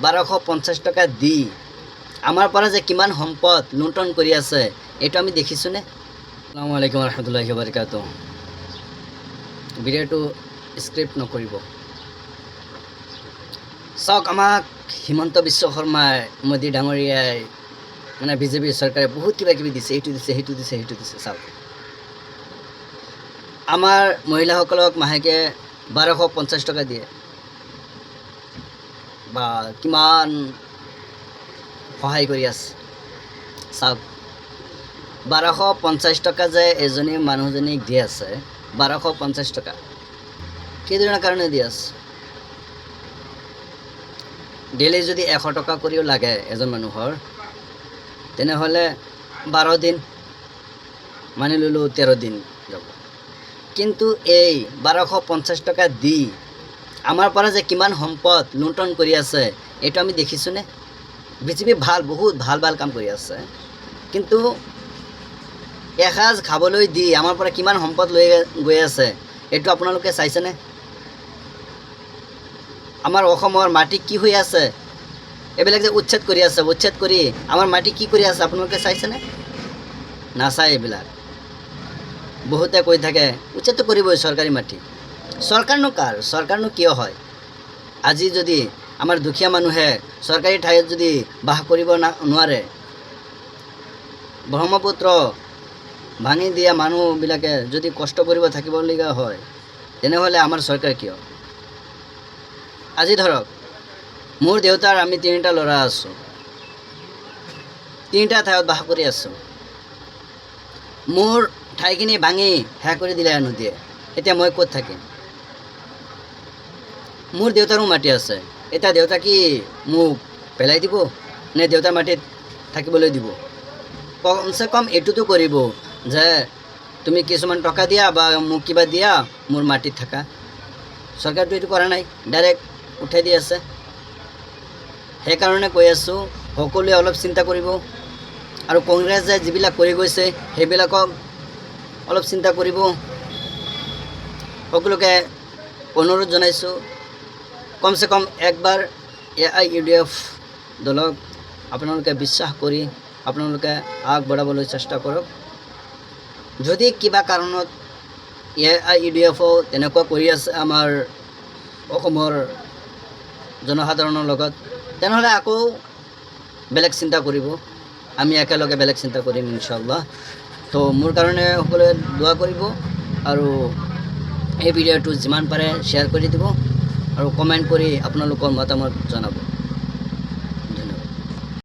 1250 টকা দি আমাৰ পৰা যে কিমান সম্পদ লুণ্ঠন কৰি আছে এইটো আমি দেখিছোনে। আসসালামু আলাইকুম ৰহমতুল্লাহি ওয়া বাৰাকাতুহু। ভিডিওটো স্ক্ৰিপ্ট নকৰিব। চাওক, আমাক হিমন্ত বিশ্ব শৰ্মাই মোদী ডাঙৰীয়াই মানে বিজেপি চৰকাৰে বহুত কিবা কিবি দিছে, এইটো দিছে সেইটো দিছে সেইটো দিছে। চাওক, আমাৰ মহিলাসকলক মাহেকে 1250 টকা দিয়ে বা কিমান সহায় কৰি আছে। চাওক, 1250 টকা যে এজনী মানুহজনীক দি আছে, 1250 টকা কেইদিনৰ কাৰণে দি আছে। ডেইলি যদি 100 টকা কৰিও লাগে এজন মানুহৰ, তেনেহ'লে 12 দিন মানি ল'লোঁ 13 দিন যাব। কিন্তু এই 1250 টকা দি আমাৰ পৰা যে কিমান সম্পদ লুণ্ঠন কৰি আছে এইটো আমি দেখিছোনে। বিজেপি বহুত ভাল কাম কৰি আছে, কিন্তু এসাঁজ খাবলৈ দি আমাৰ পৰা কিমান সম্পদ লৈ গৈ আছে এইটো আপোনালোকে চাইছেনে। আমাৰ অসমৰ মাটি কি হৈ আছে, এইবিলাক যে উচ্ছেদ কৰি আছে, উচ্ছেদ কৰি আমাৰ মাটি কি কৰি আছে আপোনালোকে চাইছেনে? নাচায় এইবিলাক। বহুতে কৈ থাকে উচ্ছেদটো কৰিবই চৰকাৰী মাটি। চৰকাৰনো কাৰ? চৰকাৰনো কিয় হয়? আজি যদি আমাৰ দুখীয়া মানুহে চৰকাৰী ঠাইত যদি বাস কৰিব নোৱাৰে, ব্ৰহ্মপুত্ৰ ভাঙি দিয়া মানুহবিলাকে যদি কষ্ট কৰিব থাকিবলগীয়া হয়, তেনেহ'লে আমাৰ চৰকাৰ কিয়? আজি ধৰক, মোৰ দেউতাৰ আমি 3টা ল'ৰা আছোঁ, 3টা ঠাইত বাস কৰি আছোঁ। মোৰ ঠাইখিনি ভাঙি শেষ কৰি দিলে নদীয়ে, এতিয়া মই ক'ত থাকিম? মোৰ দেউতাৰো মাটি আছে, এতিয়া দেউতা কি মোক পেলাই দিব নে দেউতাৰ মাটিত থাকিবলৈ দিব? কমচে কম এইটোতো কৰিব যে তুমি কিছুমান টকা দিয়া বা মোক কিবা দিয়া, মোৰ মাটিত থাকা। চৰকাৰটো এইটো কৰা নাই, ডাইৰেক্ট উঠাই দি আছে। সেইকাৰণে কৈ আছোঁ, সকলোৱে অলপ চিন্তা কৰিব, আৰু কংগ্ৰেছে যিবিলাক কৰি গৈছে সেইবিলাকক অলপ চিন্তা কৰিব। সকলোকে অনুৰোধ জনাইছোঁ, কমচে কম একবাৰ AIUDF দলক আপোনালোকে বিশ্বাস কৰি আপোনালোকে আগবঢ়াবলৈ চেষ্টা কৰক। যদি কিবা কাৰণত AIUDFও তেনেকুৱা কৰি আছে আমাৰ অসমৰ জনসাধাৰণৰ লগত, তেনেহ'লে আকৌ বেলেগ চিন্তা কৰিব। আমি একেলগে বেলেগ চিন্তা কৰিম ইনশাআল্লাহ। তো মোৰ কাৰণে সকলোৱে দোৱা কৰিব, আৰু এই ভিডিঅ'টো যিমান পাৰে শ্বেয়াৰ কৰি দিব, আৰু কমেণ্ট কৰি আপোনালোকৰ মতামত জনাব।